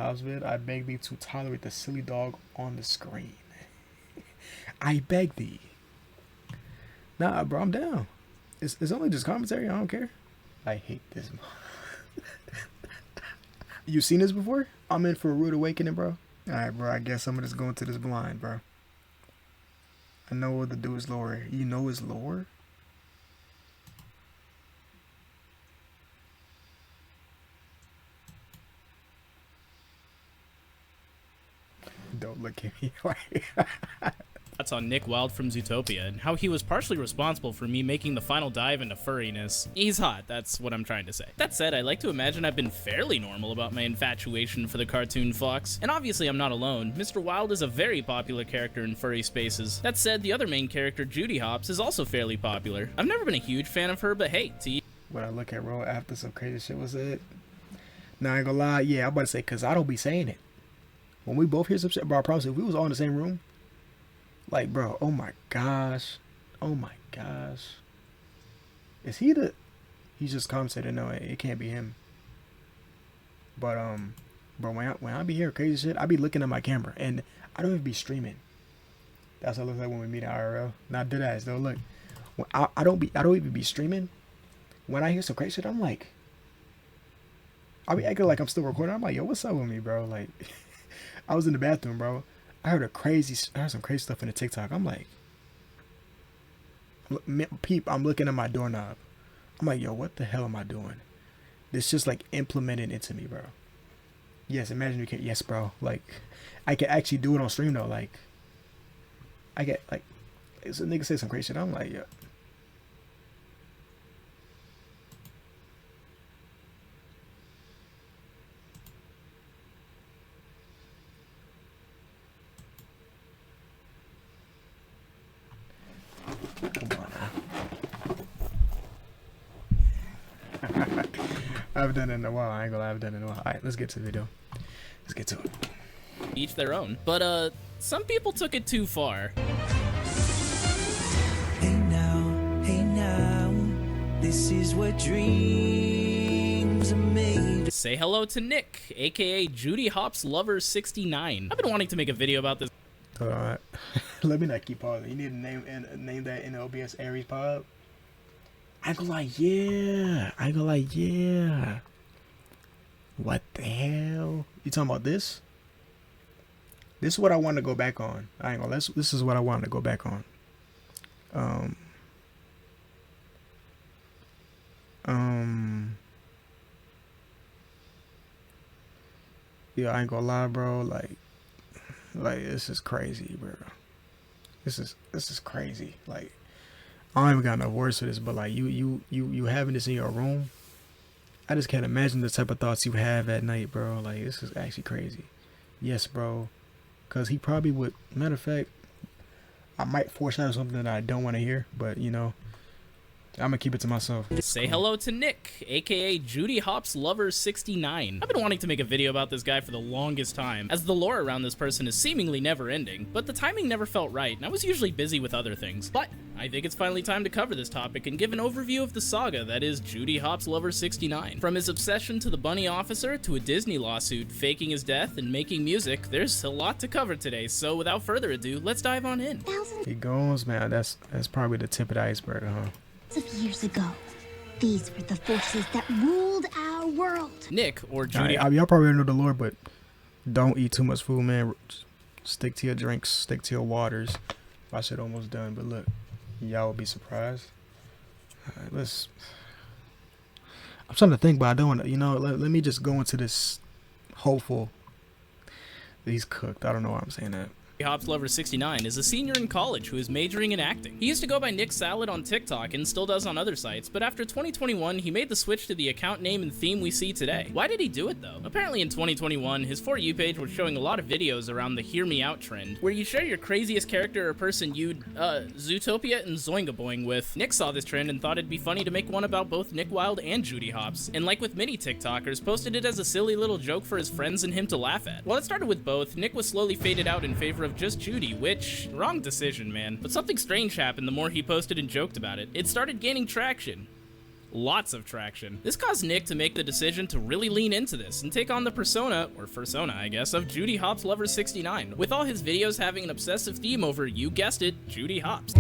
Hobbs vid. I beg thee to tolerate the silly dog on the screen. I beg thee. Nah, bro, I'm down. It's only just commentary. I don't care. I hate this. You seen this before? I'm in for a rude awakening, bro. Alright, bro. I guess I'm just going to this blind, bro. I know what to do is lore. You know his lore? Don't look at me. That's on Nick Wilde from Zootopia, and how he was partially responsible for me making the final dive into furriness. He's hot, that's what I'm trying to say. That said, I like to imagine I've been fairly normal about my infatuation for the cartoon fox. And obviously I'm not alone. Mr. Wilde is a very popular character in furry spaces. That said, the other main character, Judy Hopps, is also fairly popular. I've never been a huge fan of her, but hey, to you. When I look at Ro after some crazy shit was said, now I ain't gonna lie, yeah, I'm about to say, cause I don't be saying it. When we both hear some shit, bro, I promise if we was all in the same room, like, bro, oh my gosh. Oh my gosh. Is he the... He's just commentating. No, it can't be him. But, bro, when I be hearing crazy shit, I be looking at my camera. And I don't even be streaming. That's what it looks like when we meet at IRL. Not dead ass, though. Look, when I don't even be streaming. When I hear some crazy shit, I'm like... I be acting like I'm still recording. I'm like, yo, what's up with me, bro? Like, I was in the bathroom, bro. I heard some crazy stuff in the TikTok. I'm like, peep, I'm looking at my doorknob. I'm like, yo, what the hell am I doing? This just like implemented into me, bro. Yes, imagine you can. Yes, bro. Like, I can actually do it on stream though. Like, I get like, so nigga say some crazy shit. I'm like, yeah. I've done it in a while. I ain't gonna lie, I've done it in a while. Alright, let's get to the video. Let's get to it. Each their own. But, some people took it too far. Hey now, this is what dreams are made. Say hello to Nick, aka JudyHoppsL0vr69. I've been wanting to make a video about this. Alright. Let me not keep pausing. You need to name that in the OBS Aries pod. I ain't gonna lie, yeah. I ain't gonna lie, yeah. What the hell? You talking about this? This is what I want to go back on. I ain't gonna. This is what I want to go back on. Yeah, I ain't gonna lie, bro. Like this is crazy, bro. This is crazy. Like, I don't even got enough words for this, but like you having this in your room, I just can't imagine the type of thoughts you have at night, bro. Like, this is actually crazy. Yes, bro. Cause he probably would. Matter of fact, I might foreshadow something that I don't want to hear, but you know, I'm gonna keep it to myself. Say hello to Nick, aka JudyHoppsL0vr69. I've been wanting to make a video about this guy for the longest time, as the lore around this person is seemingly never ending, but the timing never felt right, and I was usually busy with other things. But I think it's finally time to cover this topic and give an overview of the saga that is JudyHoppsL0vr69. From his obsession to the bunny officer, to a Disney lawsuit, faking his death, and making music, there's a lot to cover today, so without further ado, let's dive on in. He goes, man, that's probably the tip of the iceberg, huh? Of years ago, these were the forces that ruled our world. Nick, or Judy. Y'all probably know the lore, but don't eat too much food, man. Stick to your drinks, stick to your waters. My shit almost done, but look, y'all will be surprised. All right, I'm trying to think, but I don't want to, you know, let me just go into this hopeful. He's cooked. I don't know why I'm saying that. JudyHoppsL0vr69 is a senior in college who is majoring in acting. He used to go by Nick Salad on TikTok and still does on other sites, but after 2021, he made the switch to the account name and theme we see today. Why did he do it though? Apparently in 2021, his For You page was showing a lot of videos around the Hear Me Out trend, where you share your craziest character or person you'd, Zootopia and Zoinga Boing with. Nick saw this trend and thought it'd be funny to make one about both Nick Wilde and Judy Hopps, and like with many TikTokers, posted it as a silly little joke for his friends and him to laugh at. While it started with both, Nick was slowly faded out in favor of just Judy, which, wrong decision, man. But something strange happened the more he posted and joked about it. It started gaining traction. lots of traction. This caused Nick to make the decision to really lean into this and take on the persona, or fursona I guess, of JudyHoppsL0vr69, with all his videos having an obsessive theme over, you guessed it, Judy Hopps.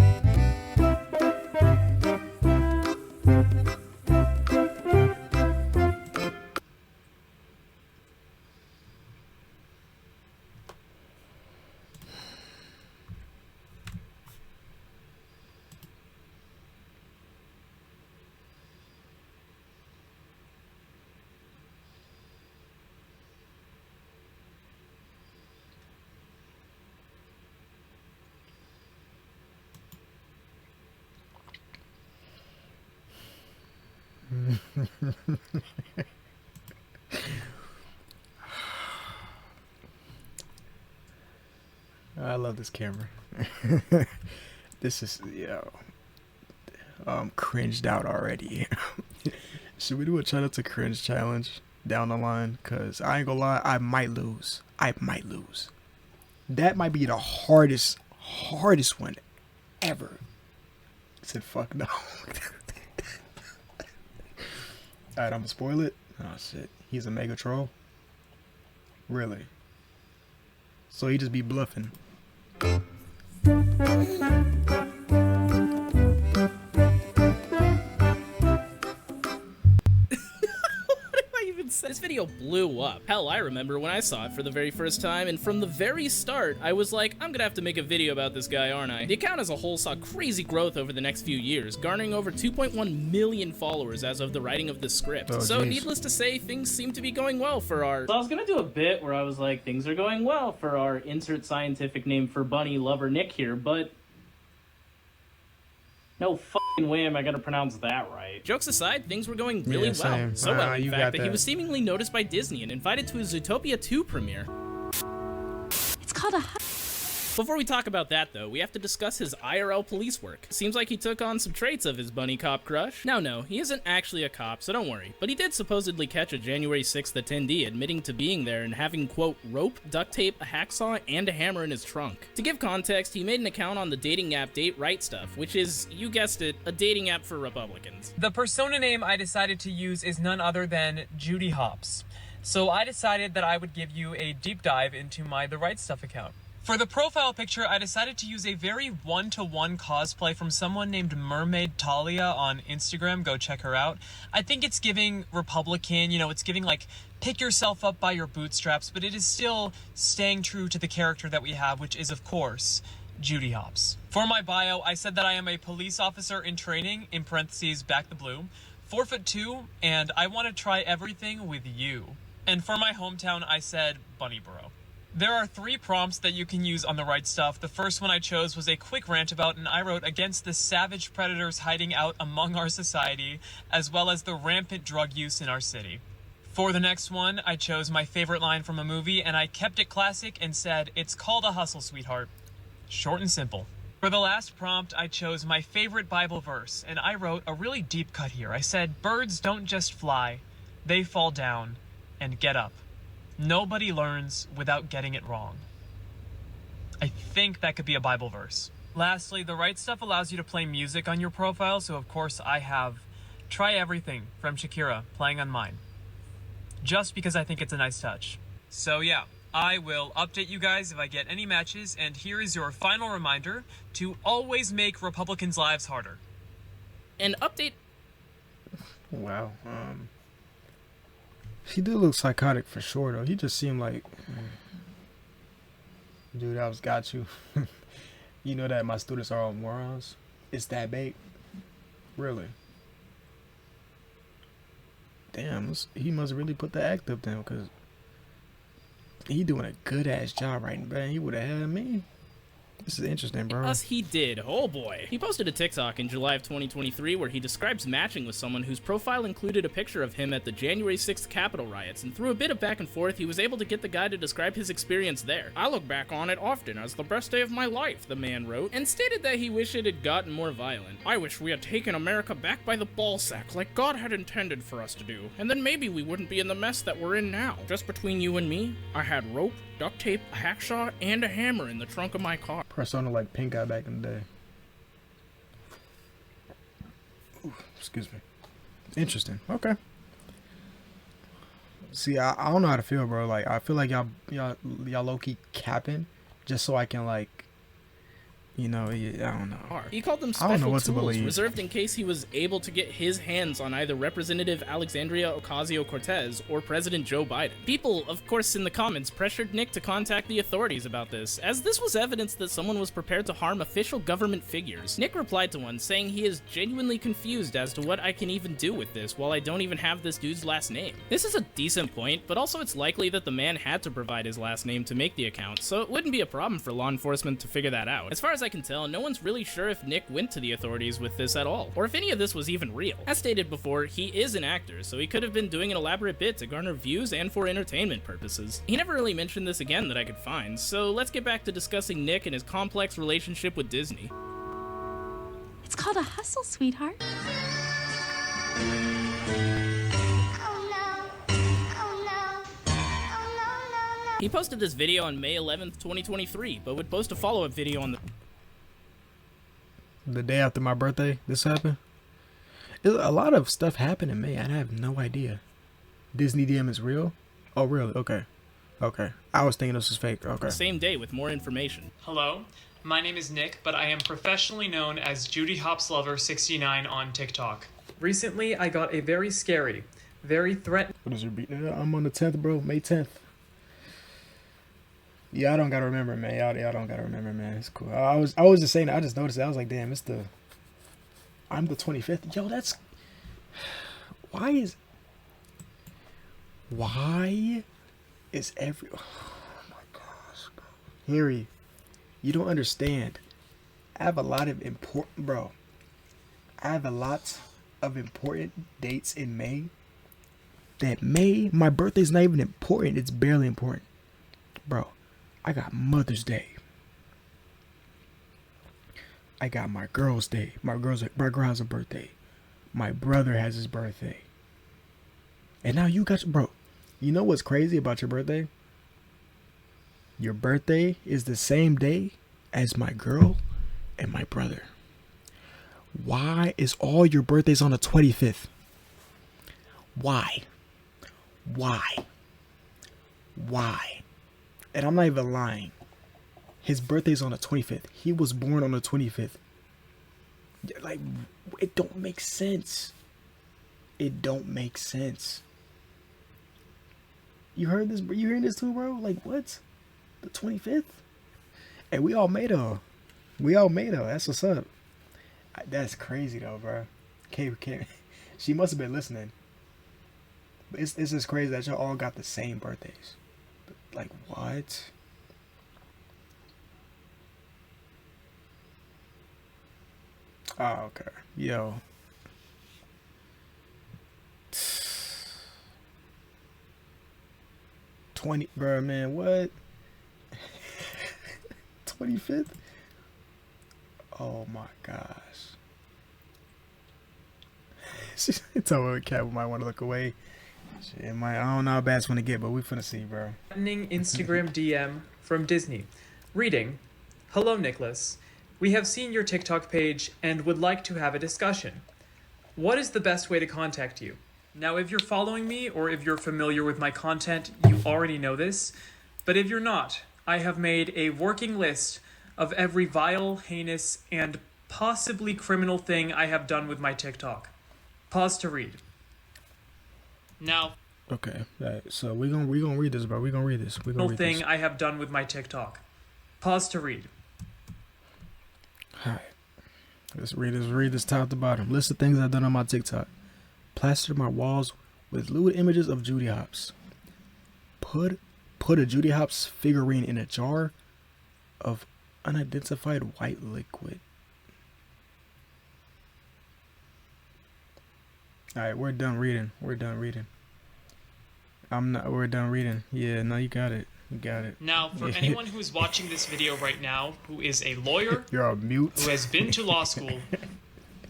I love this camera. This is, yo, I'm cringed out already. Should we do a shout out to cringe challenge down the line? Cause I ain't gonna lie, I might lose. That might be the hardest one ever. I said fuck no. Alright, I'm gonna spoil it. Oh shit, he's a mega troll. Really? So he just be bluffing. This video blew up. Hell, I remember when I saw it for the very first time, and from the very start, I was like, I'm gonna have to make a video about this guy, aren't I? The account as a whole saw crazy growth over the next few years, garnering over 2.1 million followers as of the writing of this script. Oh, so, geez. needless to say, things seem to be going well for our... So I was gonna do a bit where I was like, things are going well for our insert scientific name for bunny lover Nick here, but... no fucking way am I gonna pronounce that right. Jokes aside, things were going really well. Same. So well, in You fact, got that he that. was seemingly noticed by Disney and invited to his Zootopia 2 premiere. It's called a Before we talk about that, though, we have to discuss his IRL police work. Seems like he took on some traits of his bunny cop crush. No, he isn't actually a cop, so don't worry. But he did supposedly catch a January 6th attendee admitting to being there and having, quote, rope, duct tape, a hacksaw, and a hammer in his trunk. To give context, he made an account on the dating app Date Right Stuff, which is, you guessed it, a dating app for Republicans. The persona name I decided to use is none other than Judy Hopps. So I decided that I would give you a deep dive into my The Right Stuff account. For the profile picture, I decided to use a very one-to-one cosplay from someone named Mermaid Talia on Instagram. Go check her out. I think it's giving Republican, you know, it's giving like pick yourself up by your bootstraps, but it is still staying true to the character that we have, which is, of course, Judy Hopps. For my bio, I said that I am a police officer in training, in parentheses, back the blue, 4'2", and I want to try everything with you. And for my hometown, I said Bunnyboro. There are 3 prompts that you can use on The Right Stuff. The first one I chose was a quick rant about, and I wrote, against the savage predators hiding out among our society, as well as the rampant drug use in our city. For the next one, I chose my favorite line from a movie, and I kept it classic and said, it's called a hustle, sweetheart. Short and simple. For the last prompt, I chose my favorite Bible verse, and I wrote a really deep cut here. I said, birds don't just fly, they fall down and get up. Nobody learns without getting it wrong. I think that could be a Bible verse. Lastly, The Right Stuff allows you to play music on your profile, so of course I have Try Everything from Shakira playing on mine. Just because I think it's a nice touch. So yeah, I will update you guys if I get any matches, and here is your final reminder to always make Republicans' lives harder. An update... Wow. He did look psychotic for sure, though. He just seemed like, dude, I was got you. You know that my students are all morons. It's that bait, really. Damn, he must really put the act up then, because he doing a good ass job right now. He would have had me. This is interesting, bro. Yes, he did. Oh boy. He posted a TikTok in July of 2023 where he describes matching with someone whose profile included a picture of him at the January 6th Capitol riots, and through a bit of back and forth, he was able to get the guy to describe his experience there. I look back on it often as the best day of my life, the man wrote, and stated that he wished it had gotten more violent. I wish we had taken America back by the ballsack like God had intended for us to do, and then maybe we wouldn't be in the mess that we're in now. Just between you and me, I had rope, duct tape, a hacksaw, and a hammer in the trunk of my car. Persona like Pink Eye back in the day. Ooh, excuse me. Interesting. Okay. See, I don't know how to feel, bro. Like, I feel like y'all low key capping, just so I can like, you know, I don't know. He called them I don't know special what to tools believe. reserved in case he was able to get his hands on either Representative Alexandria Ocasio-Cortez or President Joe Biden. People, of course, in the comments pressured Nick to contact the authorities about this, as this was evidence that someone was prepared to harm official government figures. Nick replied to one, saying he is genuinely confused as to what I can even do with this while I don't even have this dude's last name. This is a decent point, but also it's likely that the man had to provide his last name to make the account, so it wouldn't be a problem for law enforcement to figure that out. As far as I can tell, no one's really sure if Nick went to the authorities with this at all, or if any of this was even real. As stated before, he is an actor, so he could have been doing an elaborate bit to garner views and for entertainment purposes. He never really mentioned this again that I could find, so let's get back to discussing Nick and his complex relationship with Disney. It's called a hustle, sweetheart. He posted this video on May 11th, 2023, but would post a follow-up video on The day after my birthday, this happened. A lot of stuff happened in May. I have no idea. Disney DM is real? Oh, really? Okay. Okay. I was thinking this was fake. Okay. the same day with more information. Hello, my name is Nick, but I am professionally known as JudyHoppsL0vr69 on TikTok. Recently, I got a very scary, very threatening... What is your beat? I'm on the 10th, bro. May 10th. Yeah, I don't gotta remember, man. Y'all don't gotta remember, man. It's cool. I was just saying. I just noticed that. I was like, damn, I'm the 25th. Yo, that's. Why is every? Oh my gosh, bro. Harry, you don't understand. I have a lot of important, bro. I have a lot of important dates in May. My birthday's not even important. It's barely important, bro. I got Mother's Day. I got my girl's day. My girl has a birthday. My brother has his birthday. And now you got bro. You know what's crazy about your birthday? Your birthday is the same day as my girl and my brother. Why is all your birthdays on the 25th? Why? And I'm not even lying. His birthday's on the 25th. He was born on the 25th. Like, it don't make sense. It don't make sense. You heard this? You hearing this too, bro? Like, what? The 25th? Hey, we all made her. That's what's up. That's crazy, though, bro. Okay. She must have been listening. But it's just crazy that y'all all got the same birthdays. Like, what? Oh, okay. Yo. Bro, man, what? 25th? Oh my gosh. She's telling me Cat might want to look away. Shit, I don't know how bad it's gonna get, but we finna see, bro. Threatening Instagram DM from Disney. Reading, hello Nicholas. We have seen your TikTok page and would like to have a discussion. What is the best way to contact you? Now, if you're following me or if you're familiar with my content, you already know this. But if you're not, I have made a working list of every vile, heinous, and possibly criminal thing I have done with my TikTok. Pause to read. Now, okay, right, so we gonna read this, bro. We gonna read this. Thing I have done with my TikTok. Pause to read. All right, let's read this top to bottom. List of things I've done on my TikTok. Plastered my walls with lewd images of Judy Hopps. Put a Judy Hopps figurine in a jar of unidentified white liquid. All right, we're done reading. We're done reading. Yeah, no, you got it. Now, for anyone who is watching this video right now, who is a lawyer, you're on mute, who has been to law school,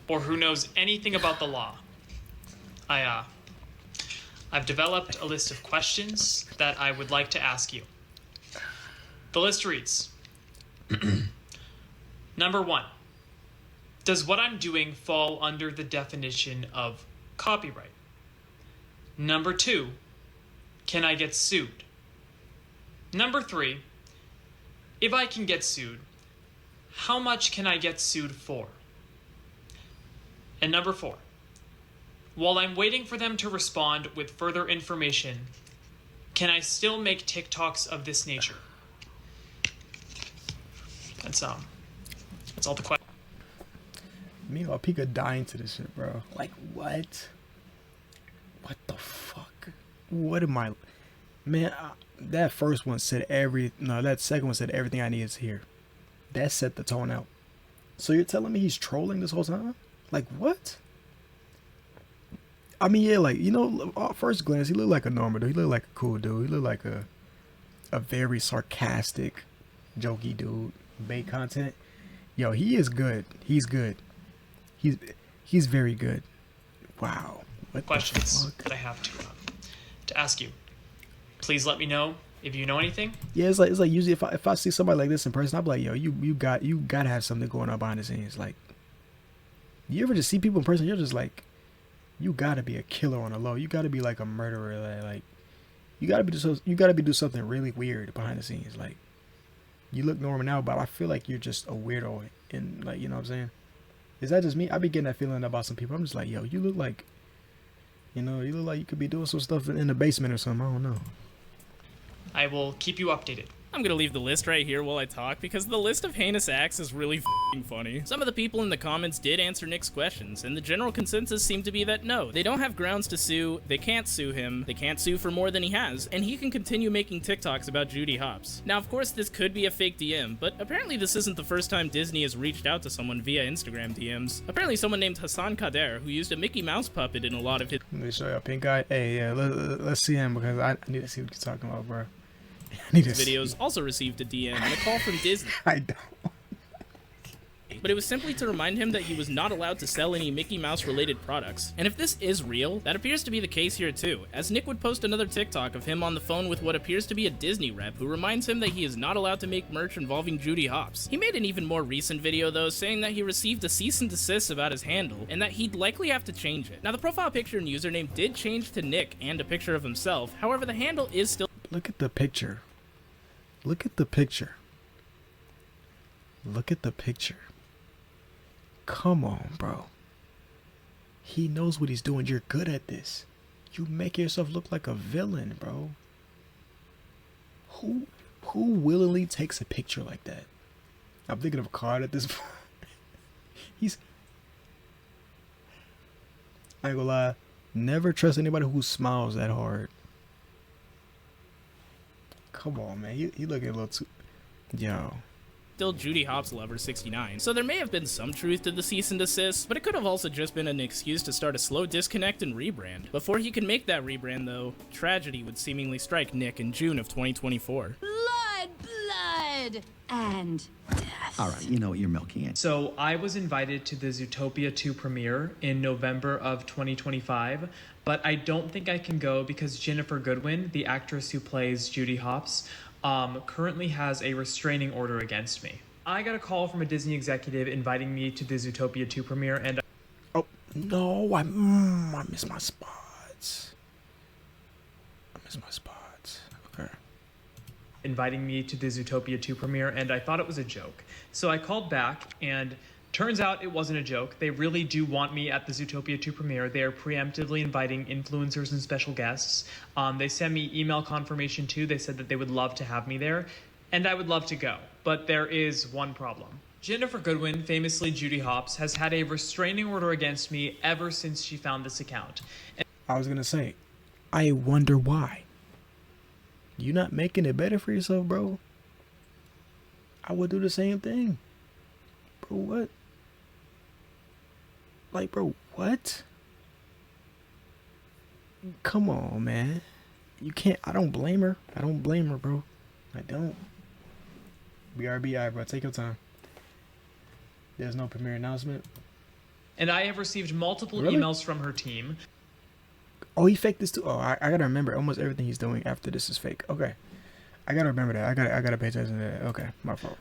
or who knows anything about the law, I've developed a list of questions that I would like to ask you. The list reads, Number 1, does what I'm doing fall under the definition of Copyright. Number 2, can I get sued? Number 3, if I can get sued, how much can I get sued for? And number 4, while I'm waiting for them to respond with further information, can I still make TikToks of this nature? That's all the questions. Meanwhile, Pika dying to this shit, bro. Like, what? What the fuck? What am I... Man, that first one said that second one said everything I needed to hear. That set the tone out. So you're telling me he's trolling this whole time? Like, what? I mean, yeah, like, you know, at first glance, he looked like a normal dude. He looked like a cool dude. He looked like a very sarcastic, jokey dude. Bait content. Yo, he is good. He's good. He's very good. Wow. What Questions that I have to ask you. Please let me know if you know anything. Yeah, it's like usually if I see somebody like this in person, I'll be like, yo, you gotta have something going on behind the scenes. Like, you ever just see people in person, you're just like, you gotta be a killer on the low. You gotta be like a murderer. Like you gotta do something really weird behind the scenes. Like, you look normal now, but I feel like you're just a weirdo. And like, you know what I'm saying? Is that just me? I be getting that feeling about some people. I'm just like, yo, you look like you could be doing some stuff in the basement or something. I don't know. I will keep you updated. I'm gonna leave the list right here while I talk because the list of heinous acts is really f***ing funny. Some of the people in the comments did answer Nick's questions, and the general consensus seemed to be that no, they don't have grounds to sue, they can't sue him, they can't sue for more than he has, and he can continue making TikToks about Judy Hopps. Now, of course, this could be a fake DM, but apparently this isn't the first time Disney has reached out to someone via Instagram DMs. Apparently someone named Hassan Kader, who used a Mickey Mouse puppet in a lot of his— Let me show you a pink eye. Hey, yeah, let's see him because I need to see what you're talking about, bro. videos also received a DM and a call from Disney. I don't. But it was simply to remind him that he was not allowed to sell any Mickey Mouse related products. And if this is real, that appears to be the case here too, as Nick would post another TikTok of him on the phone with what appears to be a Disney rep who reminds him that he is not allowed to make merch involving Judy Hopps. He made an even more recent video though, saying that he received a cease and desist about his handle and that he'd likely have to change it. Now the profile picture and username did change to Nick and a picture of himself, however the handle is still— Look at the picture. Look at the picture. Look at the picture. Come on, bro. He knows what he's doing. You're good at this. You make yourself look like a villain, bro. Who willingly takes a picture like that? I'm thinking of a card at this point. I ain't gonna lie. Never trust anybody who smiles that hard. Come on, man. He looking a little too... Yo. Still JudyHoppsL0vr69. So there may have been some truth to the cease and desist, but it could have also just been an excuse to start a slow disconnect and rebrand. Before he could make that rebrand though, tragedy would seemingly strike Nick in June of 2024. Blood, and death. All right, you know what you're milking it. So I was invited to the Zootopia 2 premiere in November of 2025, but I don't think I can go because Ginnifer Goodwin, the actress who plays Judy Hopps, currently has a restraining order against me. I got a call from a Disney executive inviting me to the Zootopia 2 premiere, and oh no, I missed my spots. Okay. Inviting me to the Zootopia 2 premiere, and I thought it was a joke. So I called back, and turns out it wasn't a joke. They really do want me at the Zootopia 2 premiere. They are preemptively inviting influencers and special guests. They sent me email confirmation too. They said that they would love to have me there, and I would love to go. But there is one problem. Ginnifer Goodwin, famously Judy Hopps, has had a restraining order against me ever since she found this account. I was gonna say, I wonder why. You not making it better for yourself, bro? I would do the same thing. Bro, what? Like, bro, what? Come on, man. You can't. I don't blame her. Bro. I don't. BRBI, bro. Take your time. There's no premiere announcement. And I have received multiple emails from her team. Oh, he faked this too. Oh, I gotta remember. Almost everything he's doing after this is fake. Okay. I gotta remember that. I gotta pay attention to that. Okay, my fault.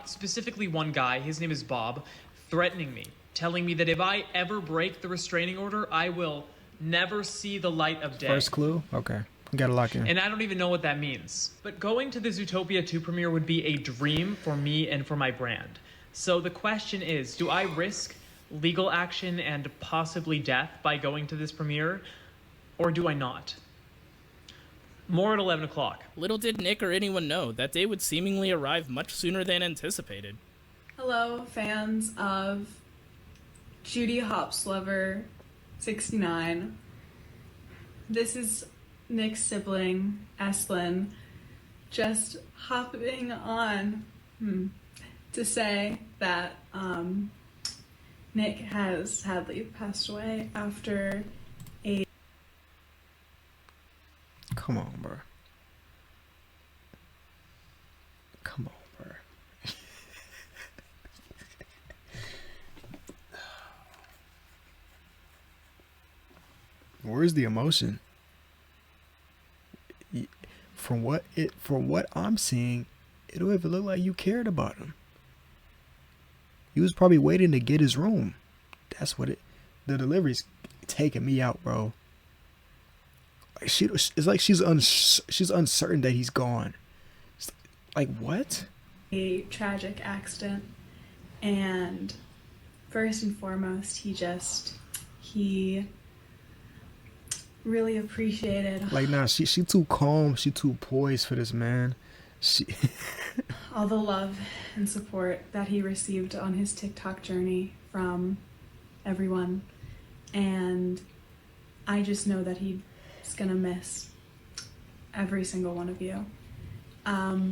Specifically one guy, his name is Bob, threatening me telling me that if I ever break the restraining order, I will never see the light of day. First clue? Okay. You gotta lock in. And I don't even know what that means. But going to the Zootopia 2 premiere would be a dream for me and for my brand. So the question is, do I risk legal action and possibly death by going to this premiere, or do I not? More at 11 o'clock. Little did Nick or anyone know that day would seemingly arrive much sooner than anticipated. Hello, fans of JudyHoppsL0vr69. This is Nick's sibling, Eslin, just hopping on to say that Nick has sadly passed away after a... Come on, bro. Come on, bro. Where's the emotion? From what I'm seeing, it don't even look like you cared about him. He was probably waiting to get his room. That's what the delivery's taking me out, bro. Like it's like she's uncertain that he's gone. It's like, what? A tragic accident, and first and foremost, he really appreciated, like, nah, she too calm, she too poised for this man. She all the love and support that he received on his TikTok journey from everyone, and I just know that he's gonna miss every single one of you.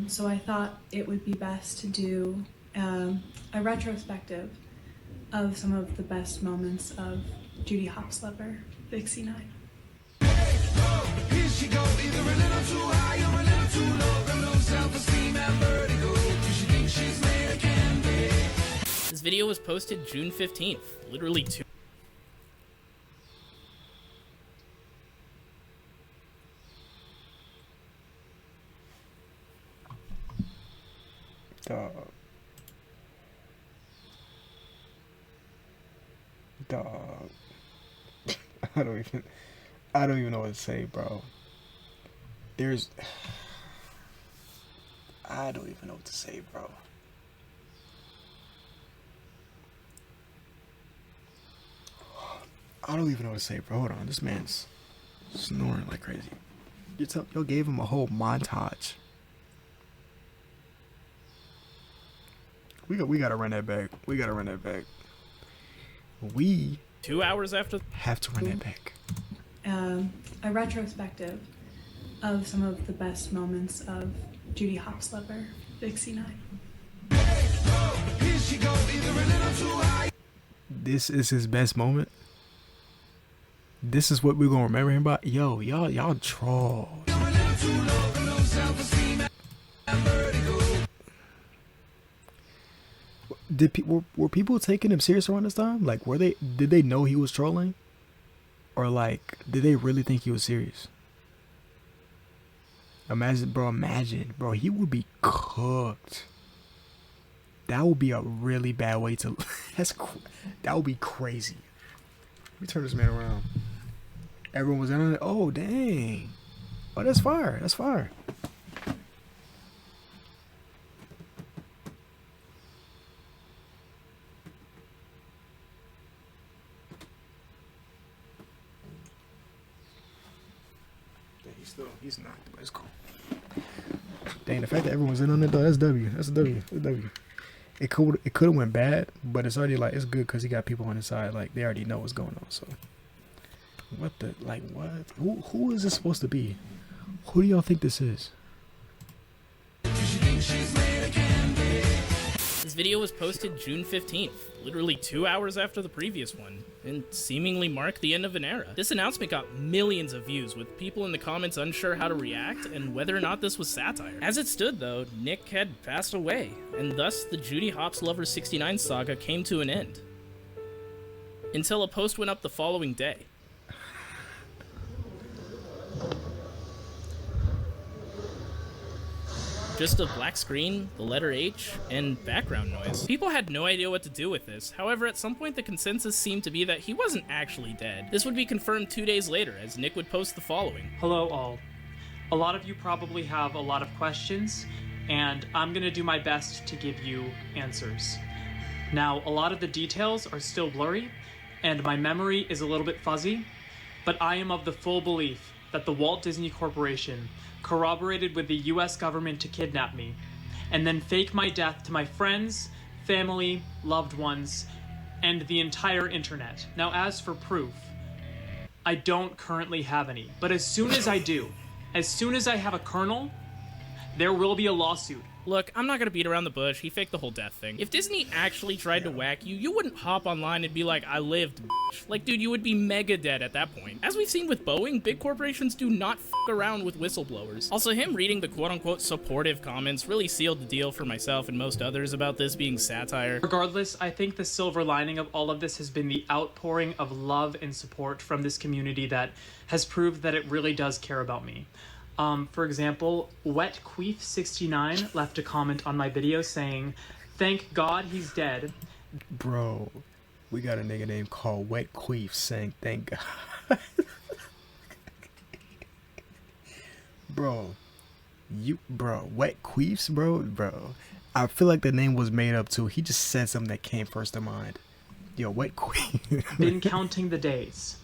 So I thought it would be best to do a retrospective of some of the best moments of JudyHoppsL0vr69. Here she go, either a little too high or a little too low. Got no self-esteem and vertigo. Does she think she's made of candy? This video was posted June 15th, literally 2. Dog. I don't even know what to say, bro. I don't even know what to say, bro. I don't even know what to say, bro. Hold on, this man's snoring like crazy. Y'all gave him a whole montage. We gotta run that back. We gotta run that back. We 2 hours after have to run that back. A retrospective of some of the best moments of JudyHoppsL0vr69. Here she go, either a little too high. This is his best moment. This is what we're gonna remember him by. Yo, y'all trolls. Were people taking him serious around this time? Like, did they know he was trolling? Or like, did they really think he was serious? Imagine, bro, he would be cooked. That would be a really bad way to, that would be crazy. Let me turn this man around. Everyone was in on it. Oh, dang. Oh, that's fire. That's fire. He's not, but it's cool. Dang, the fact that everyone's in on it though, that's W. That's a W. That's a W. It could have went bad, but it's already like, it's good because he got people on his side. Like, they already know what's going on. So what? Who is this supposed to be? Who do y'all think this is? This video was posted June 15th, literally 2 hours after the previous one, and seemingly marked the end of an era. This announcement got millions of views, with people in the comments unsure how to react and whether or not this was satire. As it stood though, Nick had passed away, and thus the JudyHoppsL0vr69 saga came to an end. Until a post went up the following day. Just a black screen, the letter H, and background noise. People had no idea what to do with this. However, at some point the consensus seemed to be that he wasn't actually dead. This would be confirmed 2 days later as Nick would post the following. Hello all. A lot of you probably have a lot of questions, and I'm gonna do my best to give you answers. Now, a lot of the details are still blurry, and my memory is a little bit fuzzy, but I am of the full belief that the Walt Disney Corporation corroborated with the US government to kidnap me, and then fake my death to my friends, family, loved ones, and the entire internet. Now, as for proof, I don't currently have any, but as soon as I do, as soon as I have a kernel, there will be a lawsuit. Look, I'm not gonna beat around the bush, he faked the whole death thing. If Disney actually tried to whack you, you wouldn't hop online and be like, I lived, bitch. Like, dude, you would be mega dead at that point. As we've seen with Boeing, big corporations do not f around with whistleblowers. Also, him reading the quote-unquote supportive comments really sealed the deal for myself and most others about this being satire. Regardless, I think the silver lining of all of this has been the outpouring of love and support from this community that has proved that it really does care about me. For example, WetQueef69 left a comment on my video saying, "Thank God he's dead." Bro, we got a nigga named called Wet Queef saying thank God. Bro, Wet Queefs, bro. I feel like the name was made up too. He just said something that came first to mind. Yo, Wet Queef. Been counting the days.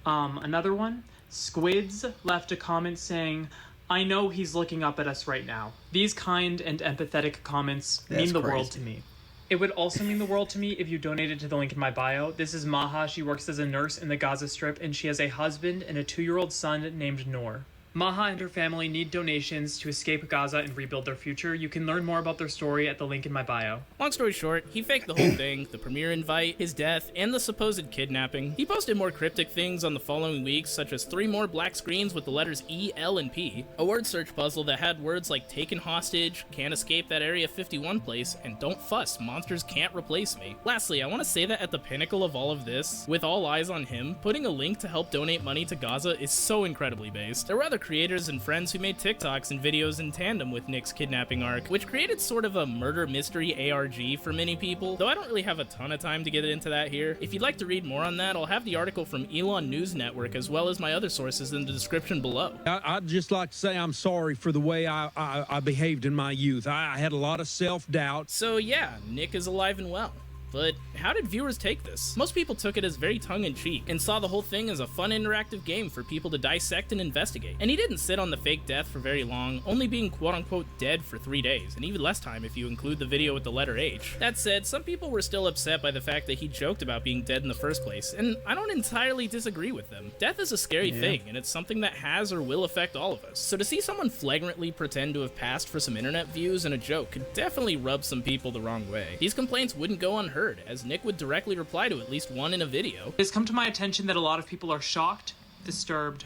Another one, Squids left a comment saying, "I know he's looking up at us right now." These kind and empathetic comments mean the world to me. It would also mean the world to me if you donated to the link in my bio. This is Maha. She works as a nurse in the Gaza Strip, and she has a husband and a 2-year-old son named Noor. Maha and her family need donations to escape Gaza and rebuild their future. You can learn more about their story at the link in my bio. Long story short, he faked the whole thing, the premiere invite, his death, and the supposed kidnapping. He posted more cryptic things on the following weeks, such as 3 more black screens with the letters E, L, and P, a word search puzzle that had words like taken hostage, can't escape that Area 51 place, and don't fuss, monsters can't replace me. Lastly, I want to say that at the pinnacle of all of this, with all eyes on him, putting a link to help donate money to Gaza is so incredibly based. There were other creators and friends who made TikToks and videos in tandem with Nick's kidnapping arc, which created sort of a murder mystery ARG for many people, though I don't really have a ton of time to get into that here. If you'd like to read more on that, I'll have the article from Elon News Network as well as my other sources in the description below. I'd just like to say I'm sorry for the way I behaved in my youth. I had a lot of self-doubt. So yeah, Nick is alive and well. But how did viewers take this? Most people took it as very tongue-in-cheek and saw the whole thing as a fun interactive game for people to dissect and investigate. And he didn't sit on the fake death for very long, only being quote-unquote dead for 3 days, and even less time if you include the video with the letter H. That said, some people were still upset by the fact that he joked about being dead in the first place, and I don't entirely disagree with them. Death is a scary thing, and it's something that has or will affect all of us. So to see someone flagrantly pretend to have passed for some internet views and a joke could definitely rub some people the wrong way. These complaints wouldn't go unheard, as Nick would directly reply to at least one in a video. It has come to my attention that a lot of people are shocked, disturbed,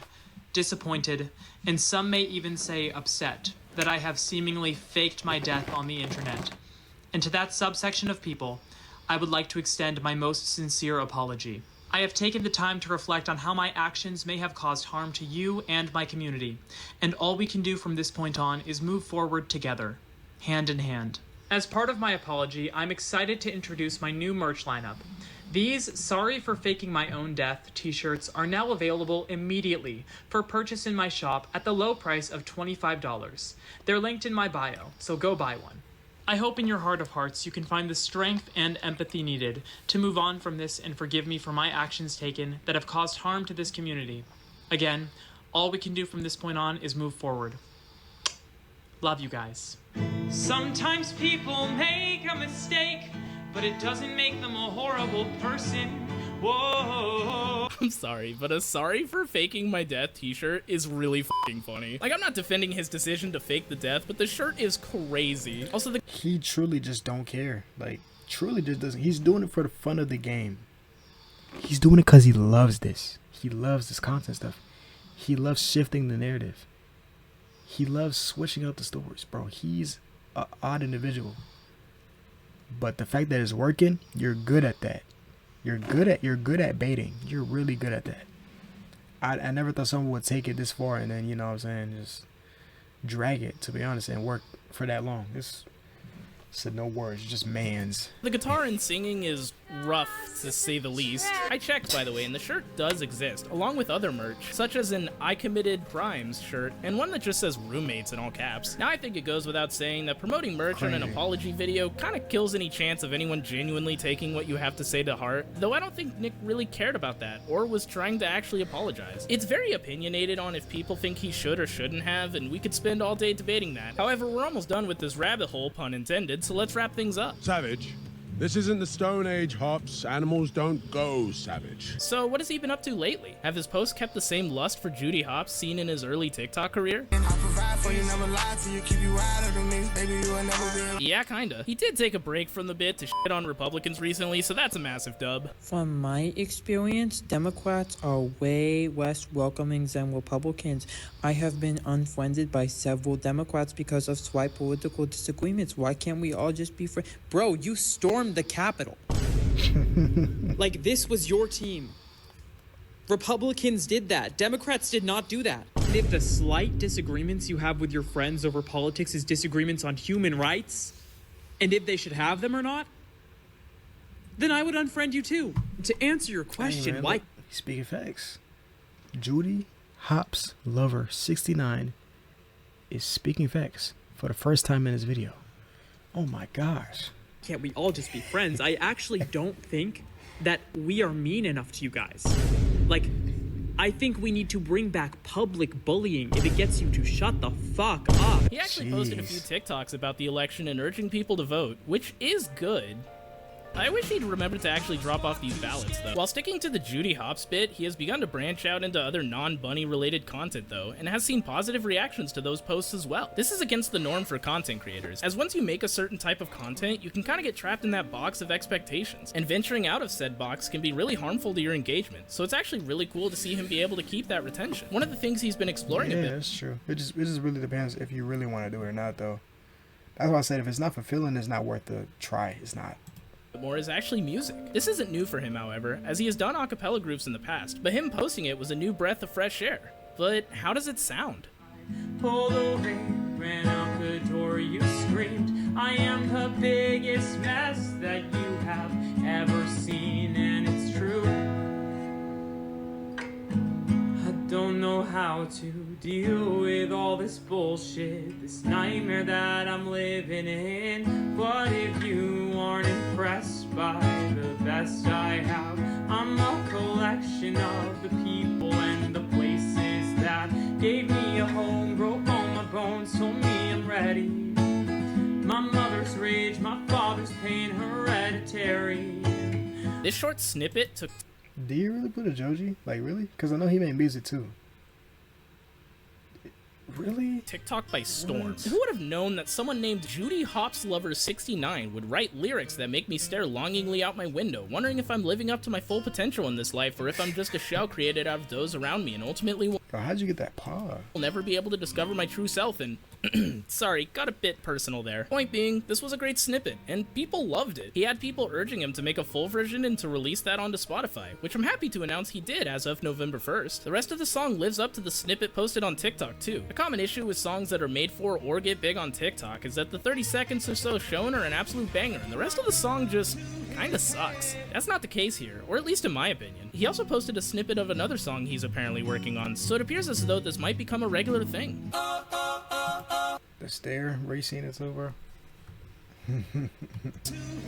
disappointed, and some may even say upset that I have seemingly faked my death on the internet. And to that subsection of people, I would like to extend my most sincere apology. I have taken the time to reflect on how my actions may have caused harm to you and my community, and all we can do from this point on is move forward together, hand in hand. As part of my apology, I'm excited to introduce my new merch lineup. These "Sorry for Faking My Own Death" t-shirts are now available immediately for purchase in my shop at the low price of $25. They're linked in my bio, so go buy one. I hope in your heart of hearts you can find the strength and empathy needed to move on from this and forgive me for my actions taken that have caused harm to this community. Again, all we can do from this point on is move forward. Love you guys. Sometimes people make a mistake, but it doesn't make them a horrible person. Whoa. I'm sorry, but a "sorry for faking my death" t-shirt is really f***ing funny. Like, I'm not defending his decision to fake the death, but the shirt is crazy. Also, He truly just don't care. Like, truly just doesn't. He's doing it for the fun of the game. He's doing it because he loves this. He loves this content stuff. He loves shifting the narrative. He loves switching up the stories, bro. He's an odd individual. But the fact that it's working, you're good at that. You're good at baiting. You're really good at that. I never thought someone would take it this far and then, you know what I'm saying, just drag it, to be honest, and work for that long. It's said no words, just mans. The guitar and singing is rough, to say the least. I checked, by the way, and the shirt does exist, along with other merch, such as an I Committed Crimes shirt, and one that just says roommates in all caps. Now I think it goes without saying that promoting merch on an apology video kind of kills any chance of anyone genuinely taking what you have to say to heart, though I don't think Nick really cared about that, or was trying to actually apologize. It's very opinionated on if people think he should or shouldn't have, and we could spend all day debating that. However, we're almost done with this rabbit hole, pun intended, so let's wrap things up. Savage, this isn't the Stone Age, Hops. Animals don't go savage. So what has he been up to lately? Have his posts kept the same lust for Judy Hopps seen in his early TikTok career? Yeah, kinda. He did take a break from the bit to shit on Republicans recently, so that's a massive dub. From my experience, Democrats are way less welcoming than Republicans. I have been unfriended by several Democrats because of slight political disagreements. Why can't we all just be friends? Bro, you stormed the Capitol. Like, this was your team. Republicans did that. Democrats did not do that. If the slight disagreements you have with your friends over politics is disagreements on human rights, and if they should have them or not, then I would unfriend you too. To answer your question, Hey, man, why... look, speaking facts. JudyHoppsL0vr69 is speaking facts for the first time in his video. Oh my gosh. can't we all just be friends? I actually don't think that we are mean enough to you guys. Like, I think we need to bring back public bullying if it gets you to shut the fuck up. He actually posted a few TikToks about the election and urging people to vote, which is good. I wish he'd remember to actually drop off these ballots, though. While sticking to the Judy Hopps bit, he has begun to branch out into other non-bunny related content, though, and has seen positive reactions to those posts as well. This is against the norm for content creators, as once you make a certain type of content, you can kind of get trapped in that box of expectations, and venturing out of said box can be really harmful to your engagement, so it's actually really cool to see him be able to keep that retention. One of the things he's been exploring a bit— Yeah, that's true. It just really depends if you really want to do it or not, though. That's why I said if it's not fulfilling, it's not worth the try. It's not. more is actually music. This isn't new for him, however, as he has done a cappella groups in the past, but him posting it was a new breath of fresh air. But how does it sound? Pulled over, ran out the door, you screamed, I am the biggest mess that you have ever seen, and it's true. I don't know how to deal with all this bullshit, this nightmare that I'm living in. But if you aren't impressed by the best I have, I'm a collection of the people and the places that gave me a home, broke all my bones, told me I'm ready. My mother's rage, my father's pain, hereditary. This short snippet took— Do you really put a Joji? Like, really? Because I know he made music too. Really? TikTok by storm. Who would have known that someone named JudyHoppsL0vr69 would write lyrics that make me stare longingly out my window, wondering if I'm living up to my full potential in this life or if I'm just a shell created out of those around me and ultimately will How'd you get that paw? never be able to discover my true self and— sorry, got a bit personal there. Point being, this was a great snippet, and people loved it. He had people urging him to make a full version and to release that onto Spotify, which I'm happy to announce he did as of November 1st. The rest of the song lives up to the snippet posted on TikTok too. A common issue with songs that are made for or get big on TikTok is that the 30 seconds or so shown are an absolute banger, and the rest of the song just kinda sucks. That's not the case here, or at least in my opinion. He also posted a snippet of another song he's apparently working on, so it appears as though this might become a regular thing. The stair racing is over.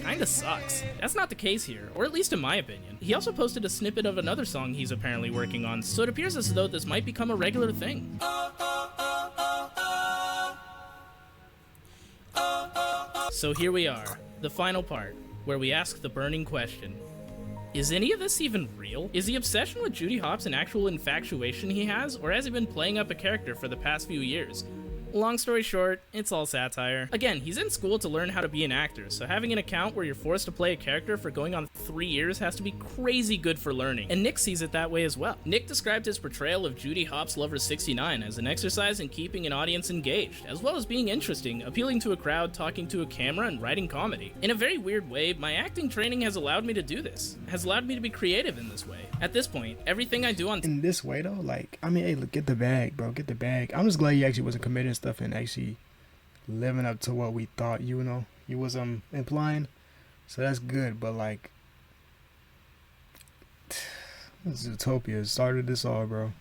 Kinda sucks. That's not the case here, or at least in my opinion. He also posted a snippet of another song he's apparently working on, so it appears as though this might become a regular thing. So here we are, the final part, where we ask the burning question. Is any of this even real? Is the obsession with Judy Hopps an actual infatuation he has, or has he been playing up a character for the past few years? Long story short, it's all satire. Again, he's in school to learn how to be an actor, so having an account where you're forced to play a character for going on 3 years has to be crazy good for learning, and Nick sees it that way as well. Nick described his portrayal of JudyHoppsL0vr69 as an exercise in keeping an audience engaged, as well as being interesting, appealing to a crowd, talking to a camera, and writing comedy. In a very weird way, my acting training has allowed me to do this, has allowed me to be creative in this way. At this point, everything I do on— In this way though, like, I mean, hey, look, get the bag, bro, get the bag. I'm just glad you actually wasn't committed stuff and actually living up to what we thought, you know, you was implying. So that's good, but like Zootopia started this all, bro.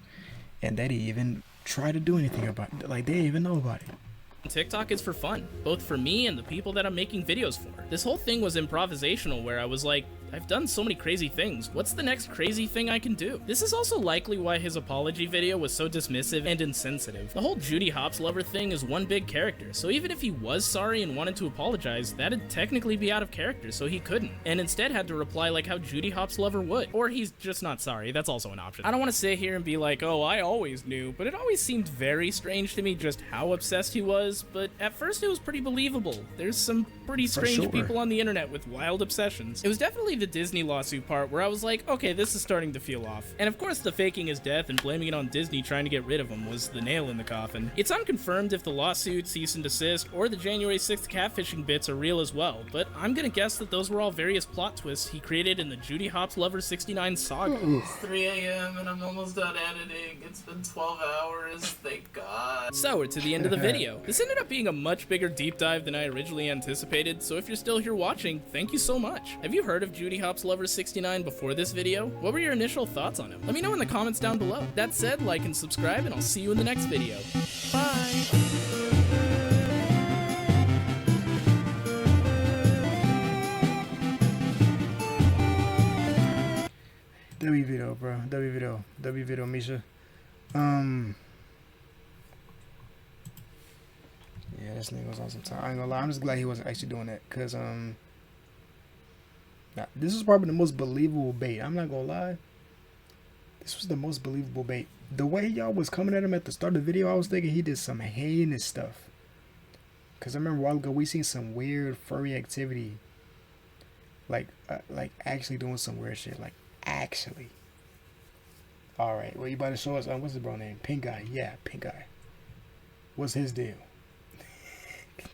And they didn't even try to do anything about it. Like, they didn't even know about it. TikTok is for fun, both for me and the people that I'm making videos for. This whole thing was improvisational, where I was like, I've done so many crazy things, what's the next crazy thing I can do? This is also likely why his apology video was so dismissive and insensitive. The whole JudyHoppsL0vr thing is one big character, so even if he was sorry and wanted to apologize, that'd technically be out of character, so he couldn't, and instead had to reply like how JudyHoppsL0vr would. Or he's just not sorry, that's also an option. I don't want to sit here and be like, oh, I always knew, but it always seemed very strange to me just how obsessed he was, but at first it was pretty believable. There's some pretty strange people on the internet with wild obsessions. It was definitely the Disney lawsuit part where I was like, okay, this is starting to feel off. And of course the faking his death and blaming it on Disney trying to get rid of him was the nail in the coffin. It's unconfirmed if the lawsuit, cease and desist, or the January 6th catfishing bits are real as well, but I'm gonna guess that those were all various plot twists he created in the JudyHoppsL0vr69 saga. It's 3 a.m. and I'm almost done editing. It's been 12 hours, thank God. So we're to the end of the video. This ended up being a much bigger deep dive than I originally anticipated, so if you're still here watching, thank you so much. Have you heard of JudyHoppsL0vr69 before this video? What were your initial thoughts on him? Let me know in the comments down below. That said, like and subscribe, and I'll see you in the next video. Bye! W video, bro. W video, Misha. Yeah, this nigga was on some time. I ain't gonna lie. I'm just glad he wasn't actually doing that, cause this is probably the most believable bait. I'm not gonna lie. This was the most believable bait. The way y'all was coming at him at the start of the video, I was thinking he did some heinous stuff. Cause I remember a while ago we seen some weird furry activity. Like actually doing some weird shit. Like actually. All right. Well, you about to show us? What's the bro name? Pink guy. Yeah, pink guy. What's his deal?